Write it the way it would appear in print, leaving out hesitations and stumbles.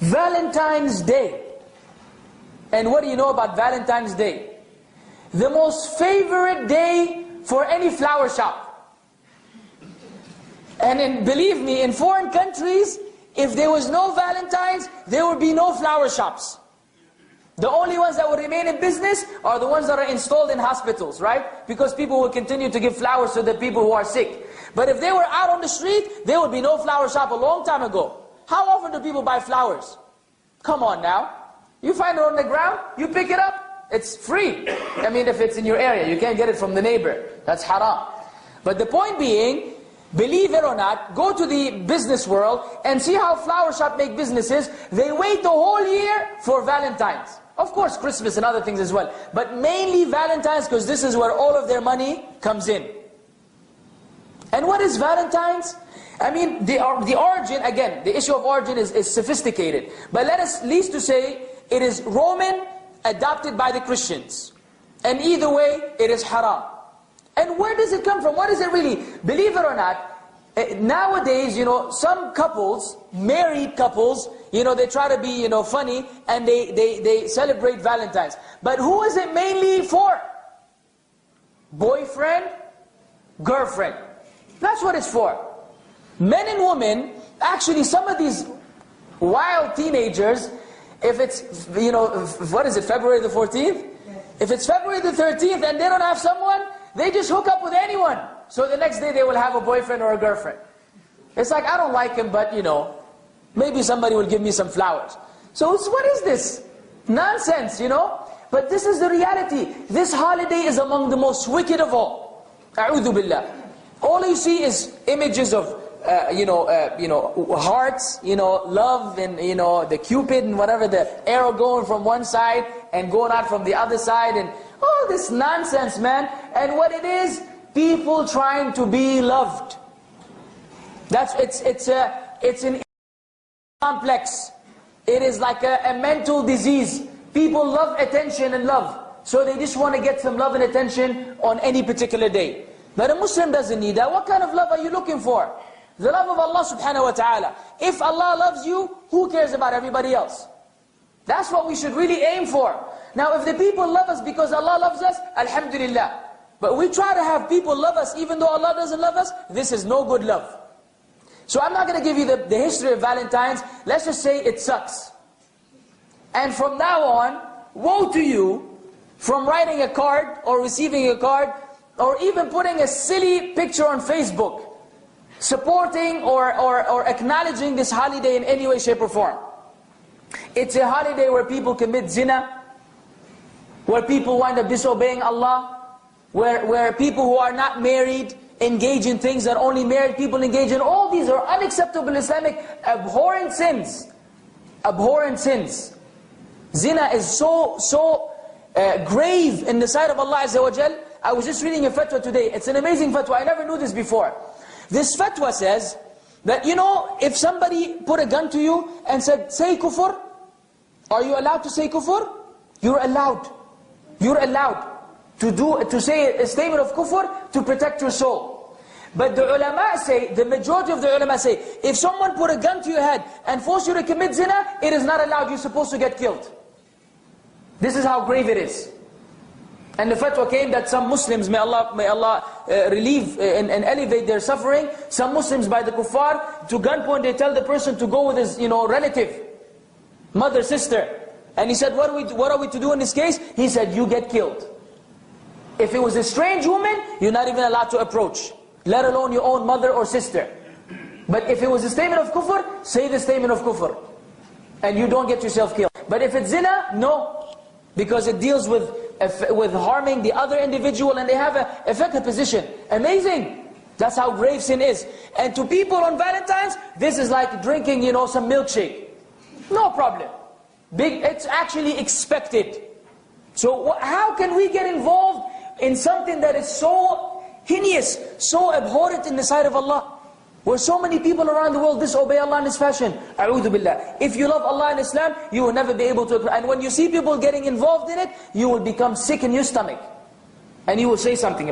Valentine's Day. And what do you know about Valentine's Day? The most favorite day for any flower shop. And believe me, in foreign countries, if there was no Valentine's, there would be no flower shops. The only ones that will remain in business are the ones that are installed in hospitals, right? Because people will continue to give flowers to the people who are sick. But if they were out on the street, there would be no flower shop a long time ago. How often do people buy flowers? Come on now. You find it on the ground, you pick it up, it's free. I mean, if it's in your area, you can't get it from the neighbor. That's haram. But the point being, believe it or not, go to the business world and see how flower shop make businesses. They wait the whole year for Valentine's. Of course, Christmas and other things as well. But mainly Valentine's, because this is where all of their money comes in. And what is Valentine's? I mean, the origin, again, the issue of origin is sophisticated. But let us, least to say, it is Roman, adopted by the Christians. And either way, it is haram. And where does it come from? What is it really? Believe it or not, nowadays, some couples, married couples, they try to be, funny, and they celebrate Valentine's. But who is it mainly for? Boyfriend, girlfriend. That's what it's for. Men and women, actually some of these wild teenagers, if it's, what is it, February the 14th? Yes. If it's February the 13th and they don't have someone, they just hook up with anyone. So the next day they will have a boyfriend or a girlfriend. It's like, I don't like him, but maybe somebody will give me some flowers. So what is this? Nonsense, But this is the reality. This holiday is among the most wicked of all. A'udhu billah. All you see is images of, hearts, love, and, the Cupid and whatever, the arrow going from one side and going out from the other side, and all this nonsense, man. And what it is, people trying to be loved. It's an complex. It is like a mental disease. People love attention and love. So they just want to get some love and attention on any particular day. But a Muslim doesn't need that. What kind of love are you looking for? The love of Allah subhanahu wa ta'ala. If Allah loves you, who cares about everybody else? That's what we should really aim for. Now if the people love us because Allah loves us, alhamdulillah. But we try to have people love us even though Allah doesn't love us, this is no good love. So I'm not going to give you the history of Valentine's. Let's just say it sucks. And from now on, woe to you from writing a card or receiving a card or even putting a silly picture on Facebook supporting or acknowledging this holiday in any way, shape or form. It's a holiday where people commit zina, where people wind up disobeying Allah, where people who are not married engage in things that only married people engage in. All these are unacceptable Islamic abhorrent sins. Abhorrent sins. Zina is so grave in the sight of Allah Azza wa Jal. I was just reading a fatwa today. It's an amazing fatwa. I never knew this before. This fatwa says that, if somebody put a gun to you and said, say kufr, are you allowed to say kufr? You're allowed. You're allowed to say a statement of kufr to protect your soul. But the ulama say, the majority of the ulama say, if someone put a gun to your head and force you to commit zina, it is not allowed. You're supposed to get killed. This is how grave it is. And the fatwa came that some Muslims, may Allah relieve and elevate their suffering, some Muslims by the kuffar, to gunpoint they tell the person to go with his relative, mother, sister. And he said, what are we to do in this case? He said, you get killed. If it was a strange woman, you're not even allowed to approach, let alone your own mother or sister. But if it was a statement of kufr, say the statement of kufr. And you don't get yourself killed. But if it's zina, no. Because it deals with harming the other individual, and they have a fiqh position. Amazing. That's how grave sin is. And to people on Valentine's, this is like drinking, some milkshake. No problem. It's actually expected. So how can we get involved in something that is so heinous, so abhorrent in the sight of Allah? Where so many people around the world disobey Allah in this fashion. A'udhu billah. If you love Allah and Islam, you will never be able to. And when you see people getting involved in it, you will become sick in your stomach. And you will say something about it.